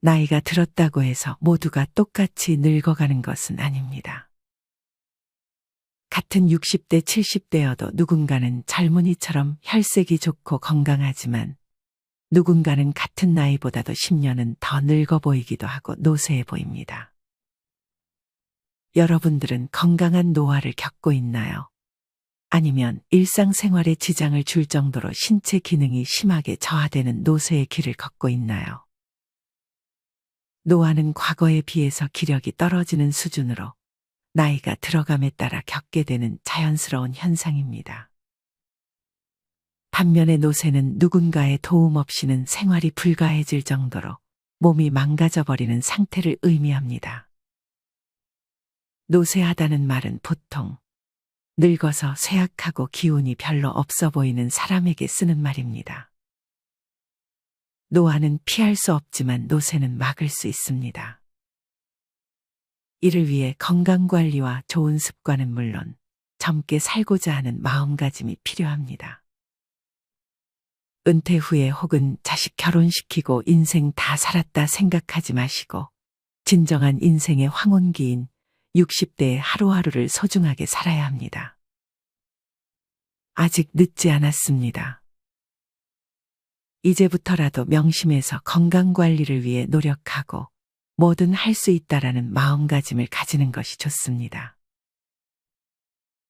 나이가 들었다고 해서 모두가 똑같이 늙어가는 것은 아닙니다. 같은 60대, 70대여도 누군가는 젊은이처럼 혈색이 좋고 건강하지만 누군가는 같은 나이보다도 10년은 더 늙어 보이기도 하고 노쇠해 보입니다. 여러분들은 건강한 노화를 겪고 있나요? 아니면 일상생활에 지장을 줄 정도로 신체 기능이 심하게 저하되는 노쇠의 길을 걷고 있나요? 노화는 과거에 비해서 기력이 떨어지는 수준으로 나이가 들어감에 따라 겪게 되는 자연스러운 현상입니다. 반면에 노쇠는 누군가의 도움 없이는 생활이 불가해질 정도로 몸이 망가져버리는 상태를 의미합니다. 노쇠하다는 말은 보통 늙어서 쇠약하고 기운이 별로 없어 보이는 사람에게 쓰는 말입니다. 노화는 피할 수 없지만 노쇠는 막을 수 있습니다. 이를 위해 건강관리와 좋은 습관은 물론 젊게 살고자 하는 마음가짐이 필요합니다. 은퇴 후에 혹은 자식 결혼시키고 인생 다 살았다 생각하지 마시고 진정한 인생의 황혼기인 60대의 하루하루를 소중하게 살아야 합니다. 아직 늦지 않았습니다. 이제부터라도 명심해서 건강관리를 위해 노력하고 뭐든 할 수 있다라는 마음가짐을 가지는 것이 좋습니다.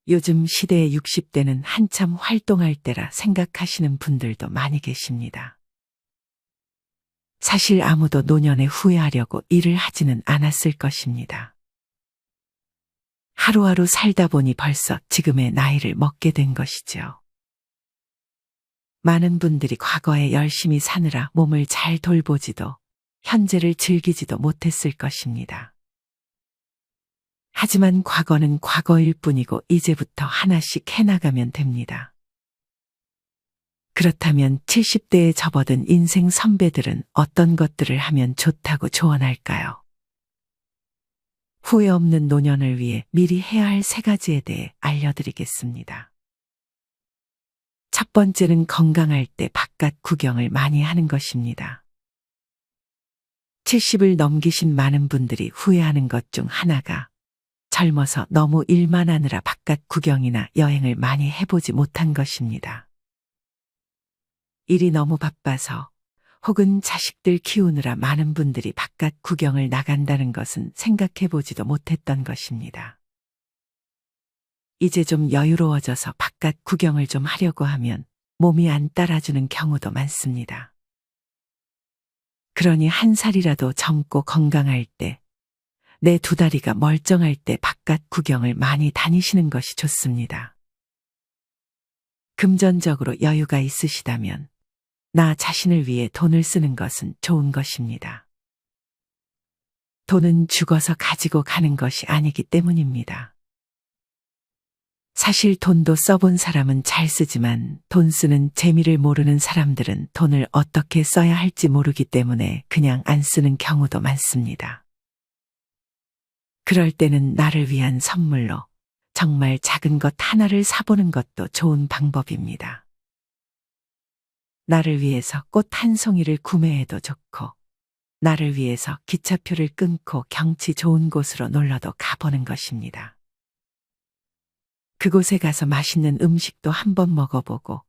요즘 시대의 60대는 한참 활동할 때라 생각하시는 분들도 많이 계십니다. 사실 아무도 노년에 후회하려고 일을 하지는 않았을 것입니다. 하루하루 살다 보니 벌써 지금의 나이를 먹게 된 것이죠. 많은 분들이 과거에 열심히 사느라 몸을 잘 돌보지도 현재를 즐기지도 못했을 것입니다. 하지만 과거는 과거일 뿐이고 이제부터 하나씩 해나가면 됩니다. 그렇다면 70대에 접어든 인생 선배들은 어떤 것들을 하면 좋다고 조언할까요? 후회 없는 노년을 위해 미리 해야 할 3가지에 대해 알려드리겠습니다. 첫 번째는 건강할 때 바깥 구경을 많이 하는 것입니다. 70을 넘기신 많은 분들이 후회하는 것 중 하나가 젊어서 너무 일만 하느라 바깥 구경이나 여행을 많이 해보지 못한 것입니다. 일이 너무 바빠서 혹은 자식들 키우느라 많은 분들이 바깥 구경을 나간다는 것은 생각해보지도 못했던 것입니다. 이제 좀 여유로워져서 바깥 구경을 좀 하려고 하면 몸이 안 따라주는 경우도 많습니다. 그러니 한 살이라도 젊고 건강할 때, 내 2다리가 멀쩡할 때 바깥 구경을 많이 다니시는 것이 좋습니다. 금전적으로 여유가 있으시다면 나 자신을 위해 돈을 쓰는 것은 좋은 것입니다. 돈은 죽어서 가지고 가는 것이 아니기 때문입니다. 사실 돈도 써본 사람은 잘 쓰지만 돈 쓰는 재미를 모르는 사람들은 돈을 어떻게 써야 할지 모르기 때문에 그냥 안 쓰는 경우도 많습니다. 그럴 때는 나를 위한 선물로 정말 작은 것 하나를 사보는 것도 좋은 방법입니다. 나를 위해서 꽃 한 송이를 구매해도 좋고, 나를 위해서 기차표를 끊고 경치 좋은 곳으로 놀러도 가보는 것입니다. 그곳에 가서 맛있는 음식도 한번 먹어보고,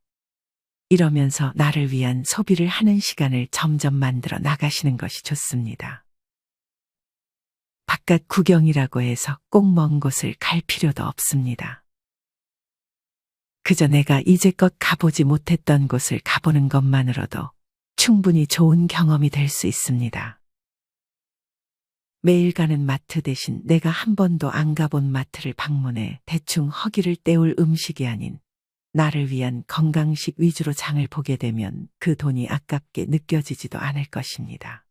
이러면서 나를 위한 소비를 하는 시간을 점점 만들어 나가시는 것이 좋습니다. 바깥 구경이라고 해서 꼭 먼 곳을 갈 필요도 없습니다. 그저 내가 이제껏 가보지 못했던 곳을 가보는 것만으로도 충분히 좋은 경험이 될 수 있습니다. 매일 가는 마트 대신 내가 한 번도 안 가본 마트를 방문해 대충 허기를 때울 음식이 아닌 나를 위한 건강식 위주로 장을 보게 되면 그 돈이 아깝게 느껴지지도 않을 것입니다.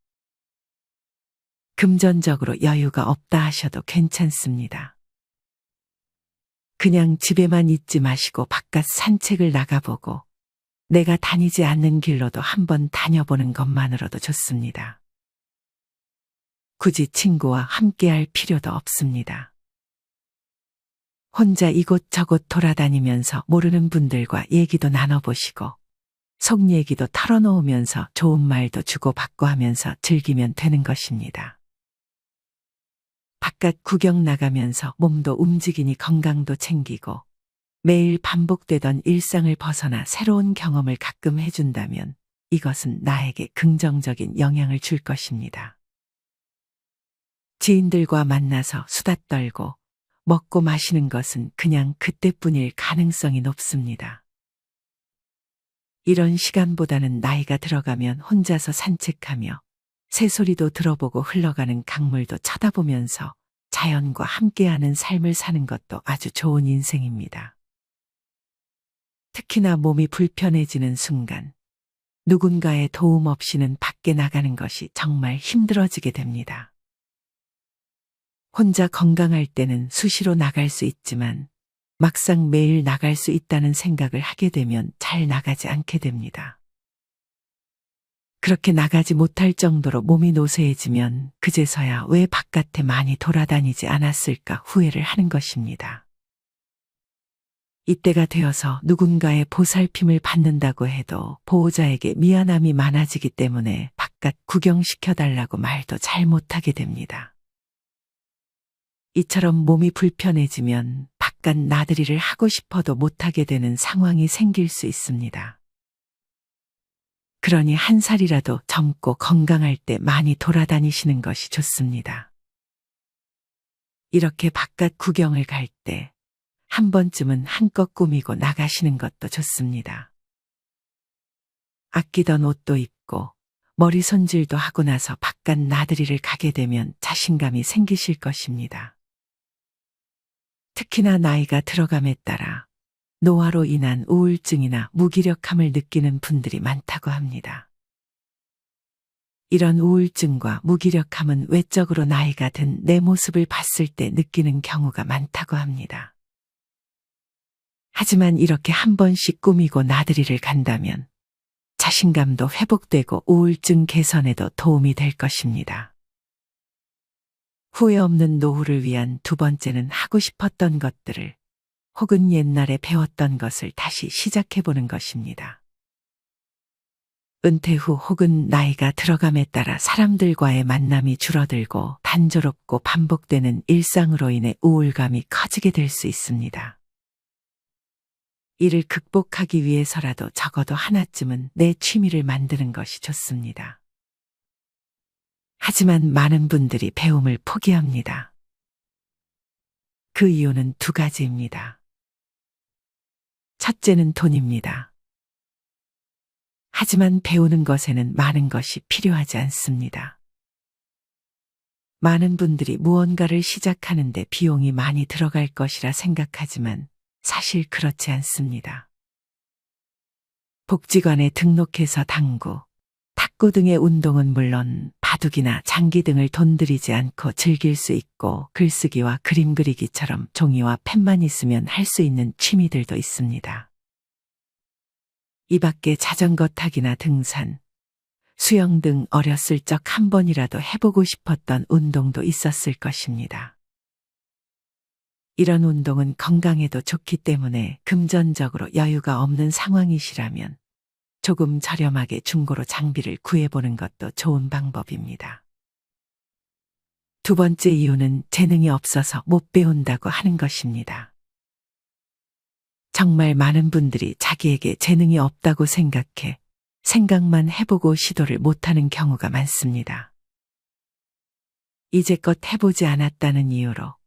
금전적으로 여유가 없다 하셔도 괜찮습니다. 그냥 집에만 있지 마시고 바깥 산책을 나가보고 내가 다니지 않는 길로도 한번 다녀보는 것만으로도 좋습니다. 굳이 친구와 함께할 필요도 없습니다. 혼자 이곳저곳 돌아다니면서 모르는 분들과 얘기도 나눠보시고 속 얘기도 털어놓으면서 좋은 말도 주고받고 하면서 즐기면 되는 것입니다. 바깥 구경 나가면서 몸도 움직이니 건강도 챙기고 매일 반복되던 일상을 벗어나 새로운 경험을 가끔 해준다면 이것은 나에게 긍정적인 영향을 줄 것입니다. 지인들과 만나서 수다 떨고 먹고 마시는 것은 그냥 그때뿐일 가능성이 높습니다. 이런 시간보다는 나이가 들어가면 혼자서 산책하며 새소리도 들어보고 흘러가는 강물도 쳐다보면서 자연과 함께하는 삶을 사는 것도 아주 좋은 인생입니다. 특히나 몸이 불편해지는 순간 누군가의 도움 없이는 밖에 나가는 것이 정말 힘들어지게 됩니다. 혼자 건강할 때는 수시로 나갈 수 있지만 막상 매일 나갈 수 있다는 생각을 하게 되면 잘 나가지 않게 됩니다. 그렇게 나가지 못할 정도로 몸이 노쇠해지면 그제서야 왜 바깥에 많이 돌아다니지 않았을까 후회를 하는 것입니다. 이때가 되어서 누군가의 보살핌을 받는다고 해도 보호자에게 미안함이 많아지기 때문에 바깥 구경시켜달라고 말도 잘 못하게 됩니다. 이처럼 몸이 불편해지면 바깥 나들이를 하고 싶어도 못하게 되는 상황이 생길 수 있습니다. 그러니 한 살이라도 젊고 건강할 때 많이 돌아다니시는 것이 좋습니다. 이렇게 바깥 구경을 갈 때 한 번쯤은 한껏 꾸미고 나가시는 것도 좋습니다. 아끼던 옷도 입고 머리 손질도 하고 나서 바깥 나들이를 가게 되면 자신감이 생기실 것입니다. 특히나 나이가 들어감에 따라 노화로 인한 우울증이나 무기력함을 느끼는 분들이 많다고 합니다. 이런 우울증과 무기력함은 외적으로 나이가 든 내 모습을 봤을 때 느끼는 경우가 많다고 합니다. 하지만 이렇게 한 번씩 꾸미고 나들이를 간다면 자신감도 회복되고 우울증 개선에도 도움이 될 것입니다. 후회 없는 노후를 위한 두 번째는 하고 싶었던 것들을 혹은 옛날에 배웠던 것을 다시 시작해보는 것입니다. 은퇴 후 혹은 나이가 들어감에 따라 사람들과의 만남이 줄어들고 단조롭고 반복되는 일상으로 인해 우울감이 커지게 될 수 있습니다. 이를 극복하기 위해서라도 적어도 하나쯤은 내 취미를 만드는 것이 좋습니다. 하지만 많은 분들이 배움을 포기합니다. 그 이유는 두 가지입니다. 첫째는 돈입니다. 하지만 배우는 것에는 많은 것이 필요하지 않습니다. 많은 분들이 무언가를 시작하는데 비용이 많이 들어갈 것이라 생각하지만 사실 그렇지 않습니다. 복지관에 등록해서 당구, 탁구 등의 운동은 물론 바둑이나 장기 등을 돈 들이지 않고 즐길 수 있고 글쓰기와 그림 그리기처럼 종이와 펜만 있으면 할 수 있는 취미들도 있습니다. 이 밖에 자전거 타기나 등산, 수영 등 어렸을 적 한 번이라도 해보고 싶었던 운동도 있었을 것입니다. 이런 운동은 건강에도 좋기 때문에 금전적으로 여유가 없는 상황이시라면 조금 저렴하게 중고로 장비를 구해보는 것도 좋은 방법입니다. 두 번째 이유는 재능이 없어서 못 배운다고 하는 것입니다. 정말 많은 분들이 자기에게 재능이 없다고 생각해 생각만 해보고 시도를 못하는 경우가 많습니다. 이제껏 해보지 않았다는 이유로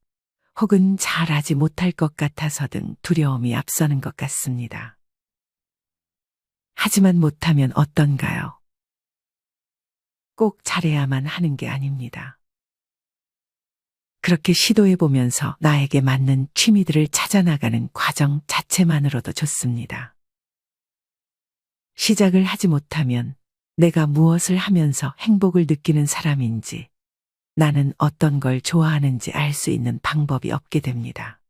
혹은 잘하지 못할 것 같아서 등 두려움이 앞서는 것 같습니다. 하지만 못하면 어떤가요? 꼭 잘해야만 하는 게 아닙니다. 그렇게 시도해보면서 나에게 맞는 취미들을 찾아나가는 과정 자체만으로도 좋습니다. 시작을 하지 못하면 내가 무엇을 하면서 행복을 느끼는 사람인지, 나는 어떤 걸 좋아하는지 알 수 있는 방법이 없게 됩니다.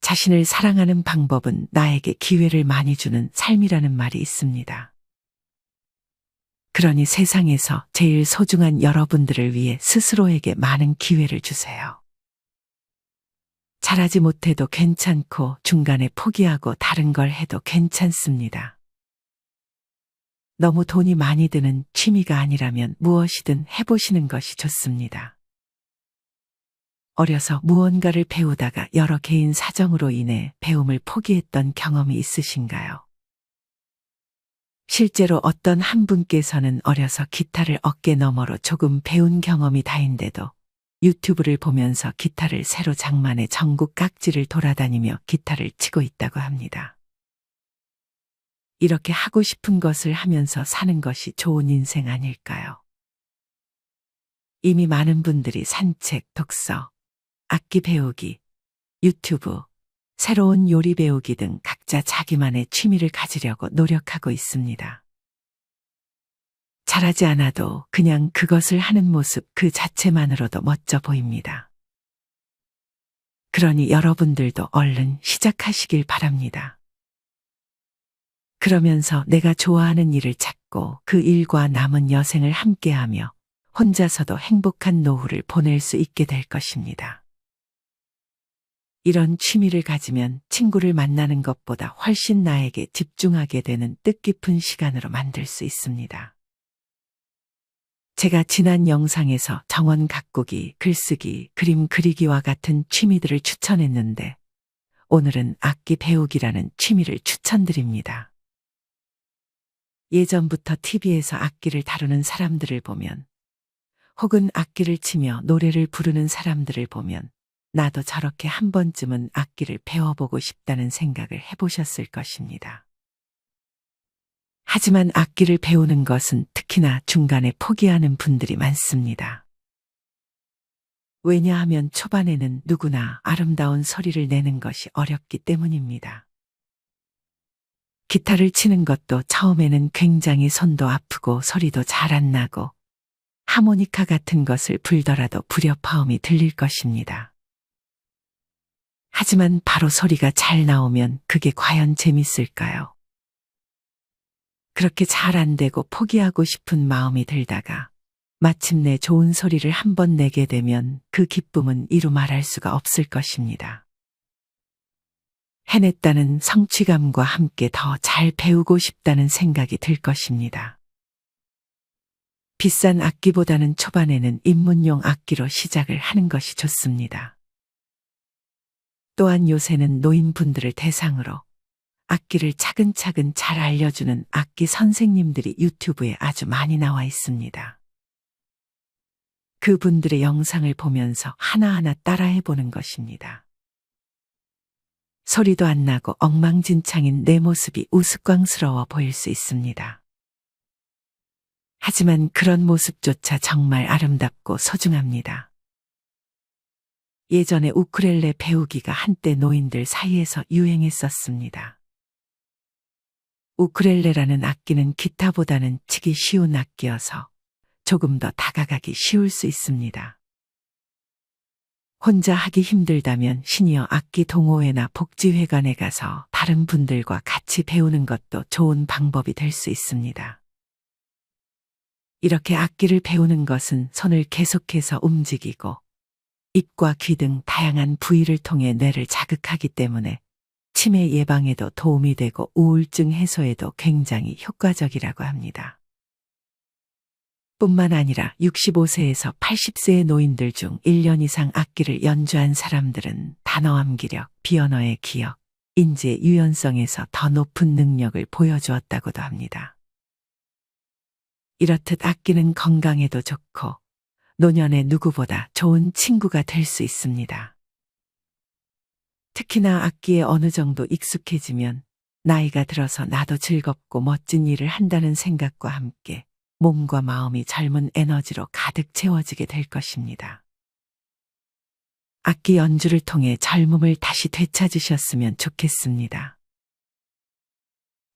자신을 사랑하는 방법은 나에게 기회를 많이 주는 삶이라는 말이 있습니다. 그러니 세상에서 제일 소중한 여러분들을 위해 스스로에게 많은 기회를 주세요. 잘하지 못해도 괜찮고 중간에 포기하고 다른 걸 해도 괜찮습니다. 너무 돈이 많이 드는 취미가 아니라면 무엇이든 해보시는 것이 좋습니다. 어려서 무언가를 배우다가 여러 개인 사정으로 인해 배움을 포기했던 경험이 있으신가요? 실제로 어떤 한 분께서는 어려서 기타를 어깨 너머로 조금 배운 경험이 다인데도 유튜브를 보면서 기타를 새로 장만해 전국 각지를 돌아다니며 기타를 치고 있다고 합니다. 이렇게 하고 싶은 것을 하면서 사는 것이 좋은 인생 아닐까요? 이미 많은 분들이 산책, 독서, 악기 배우기, 유튜브, 새로운 요리 배우기 등 각자 자기만의 취미를 가지려고 노력하고 있습니다. 잘하지 않아도 그냥 그것을 하는 모습 그 자체만으로도 멋져 보입니다. 그러니 여러분들도 얼른 시작하시길 바랍니다. 그러면서 내가 좋아하는 일을 찾고 그 일과 남은 여생을 함께하며 혼자서도 행복한 노후를 보낼 수 있게 될 것입니다. 이런 취미를 가지면 친구를 만나는 것보다 훨씬 나에게 집중하게 되는 뜻깊은 시간으로 만들 수 있습니다. 제가 지난 영상에서 정원 가꾸기, 글쓰기, 그림 그리기와 같은 취미들을 추천했는데 오늘은 악기 배우기라는 취미를 추천드립니다. 예전부터 TV에서 악기를 다루는 사람들을 보면 혹은 악기를 치며 노래를 부르는 사람들을 보면 나도 저렇게 한 번쯤은 악기를 배워보고 싶다는 생각을 해보셨을 것입니다. 하지만 악기를 배우는 것은 특히나 중간에 포기하는 분들이 많습니다. 왜냐하면 초반에는 누구나 아름다운 소리를 내는 것이 어렵기 때문입니다. 기타를 치는 것도 처음에는 굉장히 손도 아프고 소리도 잘 안 나고 하모니카 같은 것을 불더라도 불협화음이 들릴 것입니다. 하지만 바로 소리가 잘 나오면 그게 과연 재밌을까요? 그렇게 잘 안 되고 포기하고 싶은 마음이 들다가 마침내 좋은 소리를 한번 내게 되면 그 기쁨은 이루 말할 수가 없을 것입니다. 해냈다는 성취감과 함께 더 잘 배우고 싶다는 생각이 들 것입니다. 비싼 악기보다는 초반에는 입문용 악기로 시작을 하는 것이 좋습니다. 또한 요새는 노인분들을 대상으로 악기를 차근차근 잘 알려주는 악기 선생님들이 유튜브에 아주 많이 나와 있습니다. 그분들의 영상을 보면서 하나하나 따라해보는 것입니다. 소리도 안 나고 엉망진창인 내 모습이 우스꽝스러워 보일 수 있습니다. 하지만 그런 모습조차 정말 아름답고 소중합니다. 예전에 우쿨렐레 배우기가 한때 노인들 사이에서 유행했었습니다. 우쿨렐레라는 악기는 기타보다는 치기 쉬운 악기여서 조금 더 다가가기 쉬울 수 있습니다. 혼자 하기 힘들다면 시니어 악기 동호회나 복지회관에 가서 다른 분들과 같이 배우는 것도 좋은 방법이 될 수 있습니다. 이렇게 악기를 배우는 것은 손을 계속해서 움직이고 입과 귀 등 다양한 부위를 통해 뇌를 자극하기 때문에 치매 예방에도 도움이 되고 우울증 해소에도 굉장히 효과적이라고 합니다. 뿐만 아니라 65세에서 80세의 노인들 중 1년 이상 악기를 연주한 사람들은 단어 암기력, 비언어의 기억, 인재 유연성에서 더 높은 능력을 보여주었다고도 합니다. 이렇듯 악기는 건강에도 좋고 노년의 누구보다 좋은 친구가 될 수 있습니다. 특히나 악기에 어느 정도 익숙해지면 나이가 들어서 나도 즐겁고 멋진 일을 한다는 생각과 함께 몸과 마음이 젊은 에너지로 가득 채워지게 될 것입니다. 악기 연주를 통해 젊음을 다시 되찾으셨으면 좋겠습니다.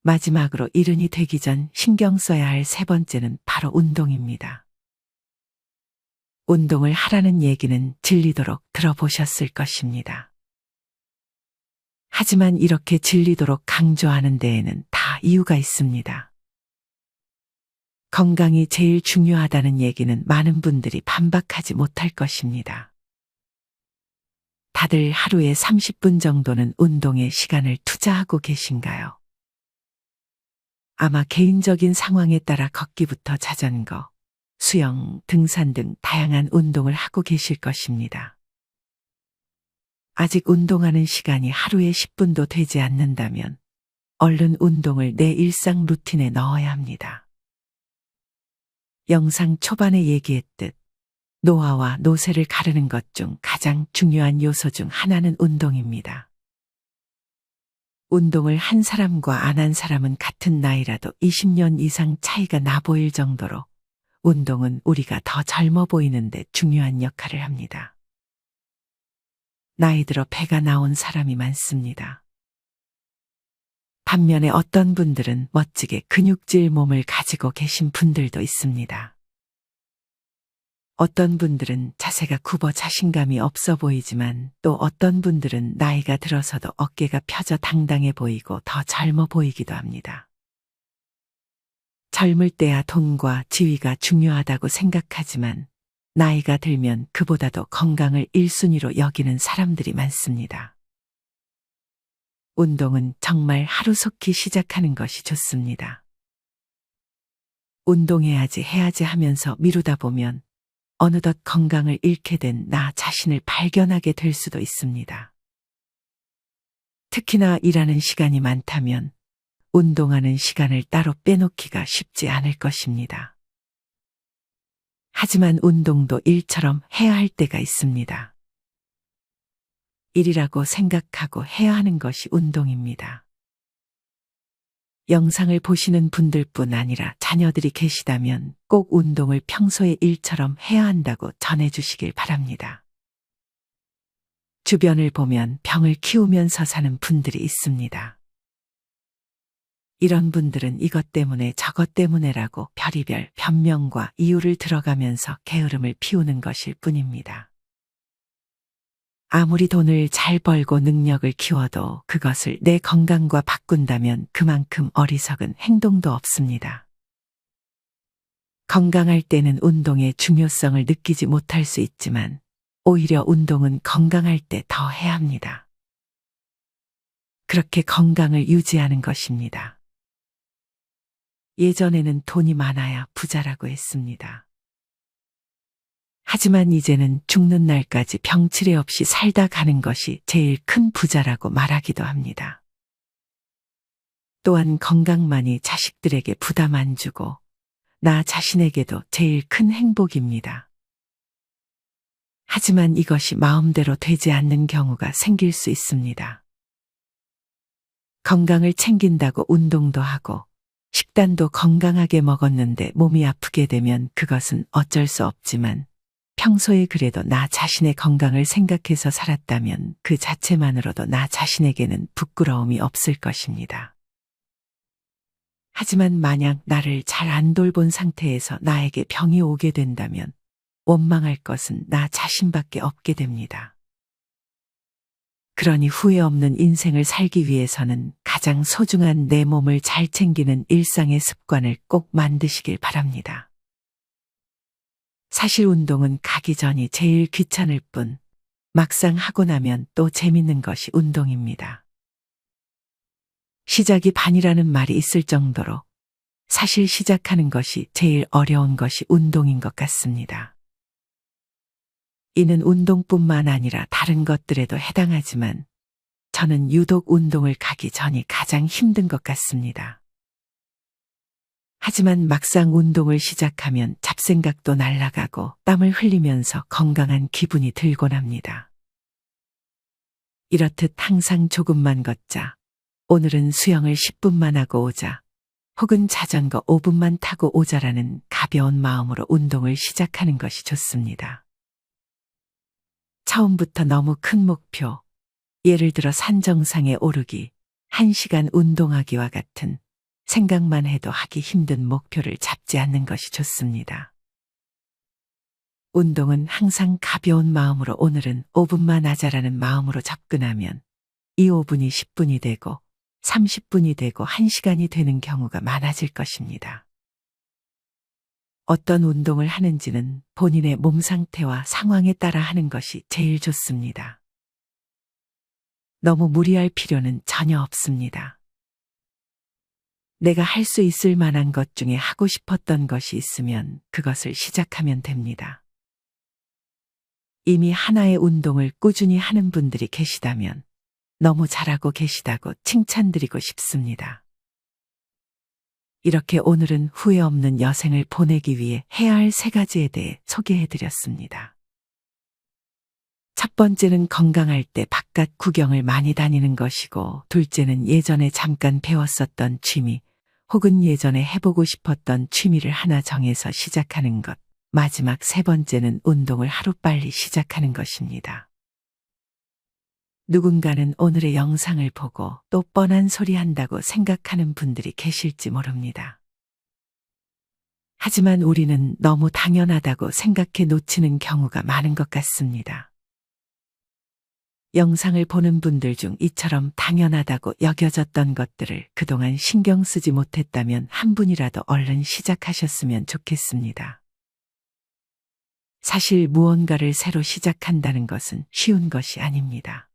마지막으로 이른이 되기 전 신경 써야 할 세 번째는 바로 운동입니다. 운동을 하라는 얘기는 질리도록 들어보셨을 것입니다. 하지만 이렇게 질리도록 강조하는 데에는 다 이유가 있습니다. 건강이 제일 중요하다는 얘기는 많은 분들이 반박하지 못할 것입니다. 다들 하루에 30분 정도는 운동에 시간을 투자하고 계신가요? 아마 개인적인 상황에 따라 걷기부터 자전거, 수영, 등산 등 다양한 운동을 하고 계실 것입니다. 아직 운동하는 시간이 하루에 10분도 되지 않는다면 얼른 운동을 내 일상 루틴에 넣어야 합니다. 영상 초반에 얘기했듯 노화와 노쇠를 가르는 것 중 가장 중요한 요소 중 하나는 운동입니다. 운동을 한 사람과 안 한 사람은 같은 나이라도 20년 이상 차이가 나 보일 정도로 운동은 우리가 더 젊어 보이는데 중요한 역할을 합니다. 나이 들어 배가 나온 사람이 많습니다. 반면에 어떤 분들은 멋지게 근육질 몸을 가지고 계신 분들도 있습니다. 어떤 분들은 자세가 굽어 자신감이 없어 보이지만 또 어떤 분들은 나이가 들어서도 어깨가 펴져 당당해 보이고 더 젊어 보이기도 합니다. 젊을 때야 돈과 지위가 중요하다고 생각하지만 나이가 들면 그보다도 건강을 1순위로 여기는 사람들이 많습니다. 운동은 정말 하루속히 시작하는 것이 좋습니다. 운동해야지 해야지 하면서 미루다 보면 어느덧 건강을 잃게 된 나 자신을 발견하게 될 수도 있습니다. 특히나 일하는 시간이 많다면 운동하는 시간을 따로 빼놓기가 쉽지 않을 것입니다. 하지만 운동도 일처럼 해야 할 때가 있습니다. 일이라고 생각하고 해야 하는 것이 운동입니다. 영상을 보시는 분들뿐 아니라 자녀들이 계시다면 꼭 운동을 평소의 일처럼 해야 한다고 전해주시길 바랍니다. 주변을 보면 병을 키우면서 사는 분들이 있습니다. 이런 분들은 이것 때문에 저것 때문에라고 별의별 변명과 이유를 들어가면서 게으름을 피우는 것일 뿐입니다. 아무리 돈을 잘 벌고 능력을 키워도 그것을 내 건강과 바꾼다면 그만큼 어리석은 행동도 없습니다. 건강할 때는 운동의 중요성을 느끼지 못할 수 있지만 오히려 운동은 건강할 때 더 해야 합니다. 그렇게 건강을 유지하는 것입니다. 예전에는 돈이 많아야 부자라고 했습니다. 하지만 이제는 죽는 날까지 병치레 없이 살다 가는 것이 제일 큰 부자라고 말하기도 합니다. 또한 건강만이 자식들에게 부담 안 주고 나 자신에게도 제일 큰 행복입니다. 하지만 이것이 마음대로 되지 않는 경우가 생길 수 있습니다. 건강을 챙긴다고 운동도 하고 식단도 건강하게 먹었는데 몸이 아프게 되면 그것은 어쩔 수 없지만 평소에 그래도 나 자신의 건강을 생각해서 살았다면 그 자체만으로도 나 자신에게는 부끄러움이 없을 것입니다. 하지만 만약 나를 잘 안 돌본 상태에서 나에게 병이 오게 된다면 원망할 것은 나 자신밖에 없게 됩니다. 그러니 후회 없는 인생을 살기 위해서는 가장 소중한 내 몸을 잘 챙기는 일상의 습관을 꼭 만드시길 바랍니다. 사실 운동은 가기 전이 제일 귀찮을 뿐 막상 하고 나면 또 재밌는 것이 운동입니다. 시작이 반이라는 말이 있을 정도로 사실 시작하는 것이 제일 어려운 것이 운동인 것 같습니다. 이는 운동뿐만 아니라 다른 것들에도 해당하지만 저는 유독 운동을 가기 전이 가장 힘든 것 같습니다. 하지만 막상 운동을 시작하면 잡생각도 날아가고 땀을 흘리면서 건강한 기분이 들곤 합니다. 이렇듯 항상 조금만 걷자, 오늘은 수영을 10분만 하고 오자, 혹은 자전거 5분만 타고 오자라는 가벼운 마음으로 운동을 시작하는 것이 좋습니다. 처음부터 너무 큰 목표, 예를 들어 산 정상에 오르기, 1시간 운동하기와 같은 생각만 해도 하기 힘든 목표를 잡지 않는 것이 좋습니다. 운동은 항상 가벼운 마음으로 오늘은 5분만 하자라는 마음으로 접근하면 이 5분이 10분이 되고 30분이 되고 1시간이 되는 경우가 많아질 것입니다. 어떤 운동을 하는지는 본인의 몸 상태와 상황에 따라 하는 것이 제일 좋습니다. 너무 무리할 필요는 전혀 없습니다. 내가 할 수 있을 만한 것 중에 하고 싶었던 것이 있으면 그것을 시작하면 됩니다. 이미 하나의 운동을 꾸준히 하는 분들이 계시다면 너무 잘하고 계시다고 칭찬드리고 싶습니다. 이렇게 오늘은 후회 없는 여생을 보내기 위해 해야 할 3가지에 대해 소개해드렸습니다. 첫 번째는 건강할 때 바깥 구경을 많이 다니는 것이고, 둘째는 예전에 잠깐 배웠었던 취미 혹은 예전에 해보고 싶었던 취미를 하나 정해서 시작하는 것, 마지막 3번째는 운동을 하루빨리 시작하는 것입니다. 누군가는 오늘의 영상을 보고 또 뻔한 소리 한다고 생각하는 분들이 계실지 모릅니다. 하지만 우리는 너무 당연하다고 생각해 놓치는 경우가 많은 것 같습니다. 영상을 보는 분들 중 이처럼 당연하다고 여겨졌던 것들을 그동안 신경 쓰지 못했다면 한 분이라도 얼른 시작하셨으면 좋겠습니다. 사실 무언가를 새로 시작한다는 것은 쉬운 것이 아닙니다.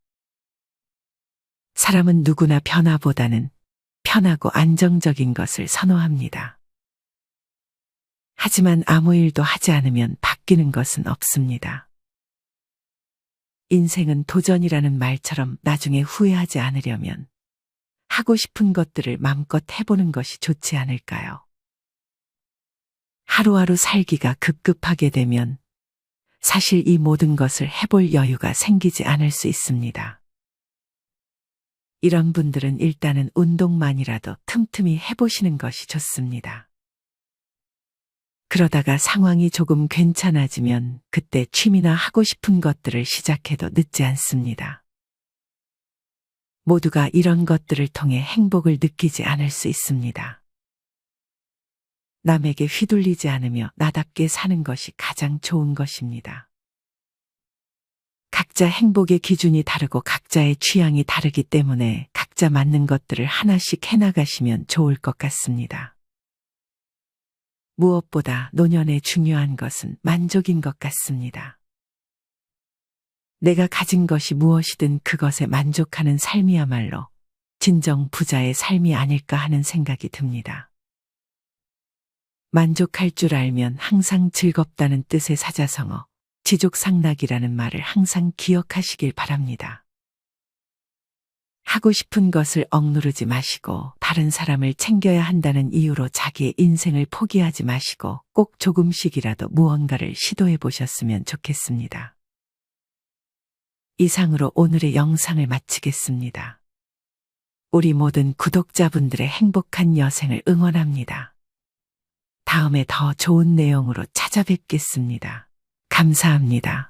사람은 누구나 변화보다는 편하고 안정적인 것을 선호합니다. 하지만 아무 일도 하지 않으면 바뀌는 것은 없습니다. 인생은 도전이라는 말처럼 나중에 후회하지 않으려면 하고 싶은 것들을 마음껏 해보는 것이 좋지 않을까요? 하루하루 살기가 급급하게 되면 사실 이 모든 것을 해볼 여유가 생기지 않을 수 있습니다. 이런 분들은 일단은 운동만이라도 틈틈이 해보시는 것이 좋습니다. 그러다가 상황이 조금 괜찮아지면 그때 취미나 하고 싶은 것들을 시작해도 늦지 않습니다. 모두가 이런 것들을 통해 행복을 느끼지 않을 수 있습니다. 남에게 휘둘리지 않으며 나답게 사는 것이 가장 좋은 것입니다. 각자 행복의 기준이 다르고 각자의 취향이 다르기 때문에 각자 맞는 것들을 하나씩 해나가시면 좋을 것 같습니다. 무엇보다 노년에 중요한 것은 만족인 것 같습니다. 내가 가진 것이 무엇이든 그것에 만족하는 삶이야말로 진정 부자의 삶이 아닐까 하는 생각이 듭니다. 만족할 줄 알면 항상 즐겁다는 뜻의 사자성어, 지족상락이라는 말을 항상 기억하시길 바랍니다. 하고 싶은 것을 억누르지 마시고 다른 사람을 챙겨야 한다는 이유로 자기의 인생을 포기하지 마시고 꼭 조금씩이라도 무언가를 시도해 보셨으면 좋겠습니다. 이상으로 오늘의 영상을 마치겠습니다. 우리 모든 구독자분들의 행복한 여생을 응원합니다. 다음에 더 좋은 내용으로 찾아뵙겠습니다. 감사합니다.